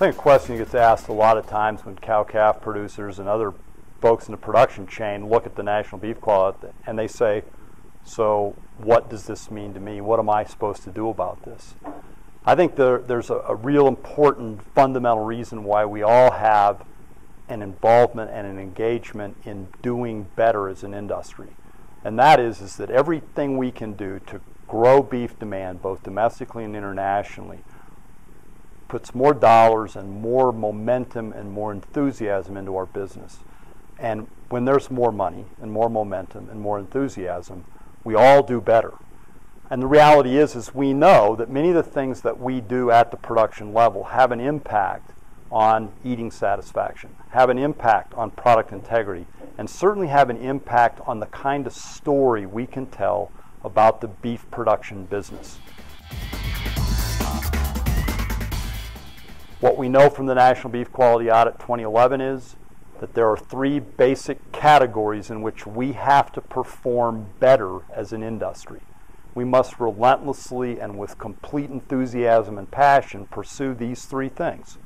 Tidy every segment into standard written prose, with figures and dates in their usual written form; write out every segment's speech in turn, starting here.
think a question gets asked a lot of times when cow-calf producers and other folks in the production chain look at the National Beef Quality Audit and they say, so what does this mean to me? What am I supposed to do about this? I think there's a real important fundamental reason why we all have an involvement and an engagement in doing better as an industry. And that is that everything we can do to grow beef demand, both domestically and internationally, puts more dollars and more momentum and more enthusiasm into our business. And when there's more money and more momentum and more enthusiasm, we all do better. And the reality is we know that many of the things that we do at the production level have an impact on eating satisfaction, have an impact on product integrity, and certainly have an impact on the kind of story we can tell about the beef production business. What we know from the National Beef Quality Audit 2011 is that there are 3 basic categories in which we have to perform better as an industry. We must relentlessly and with complete enthusiasm and passion pursue these 3 things.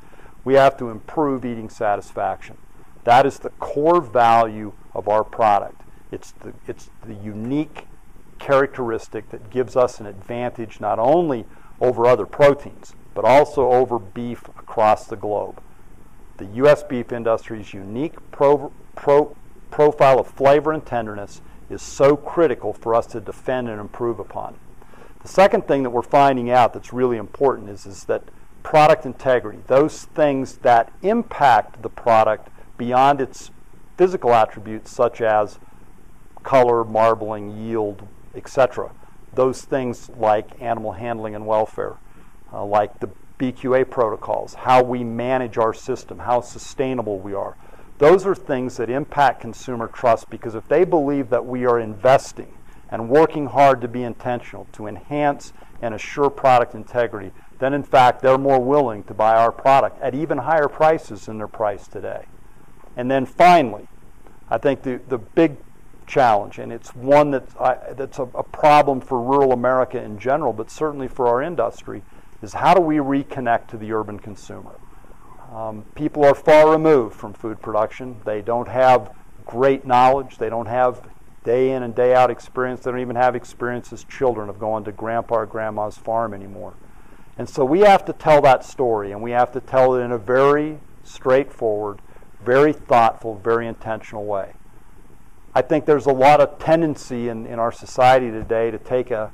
We have to improve eating satisfaction. That is the core value of our product. It's the unique characteristic that gives us an advantage not only over other proteins, but also over beef across the globe. The U.S. beef industry's unique profile of flavor and tenderness is so critical for us to defend and improve upon. The second thing that we're finding out that's really important is that product integrity, those things that impact the product beyond its physical attributes such as color, marbling, yield, etc. Those things like animal handling and welfare, like the BQA protocols, how we manage our system, how sustainable we are. Those are things that impact consumer trust, because if they believe that we are investing and working hard to be intentional to enhance and assure product integrity, then in fact they're more willing to buy our product at even higher prices than they're priced today. And then finally, I think the big challenge, and it's one that's a problem for rural America in general, but certainly for our industry, is how do we reconnect to the urban consumer? People are far removed from food production. They don't have great knowledge. They don't have day in and day out experience. They don't even have experience as children of going to grandpa or grandma's farm anymore. And so we have to tell that story, and we have to tell it in a very straightforward, very thoughtful, very intentional way. I think there's a lot of tendency in our society today to take a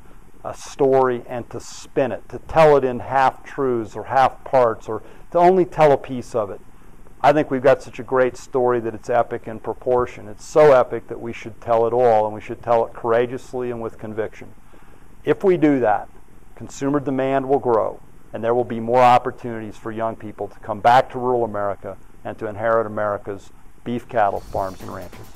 story and to spin it, to tell it in half-truths or half-parts, or to only tell a piece of it. I think we've got such a great story that it's epic in proportion. It's so epic that we should tell it all, and we should tell it courageously and with conviction. If we do that, consumer demand will grow, and there will be more opportunities for young people to come back to rural America and to inherit America's beef cattle, farms, and ranches.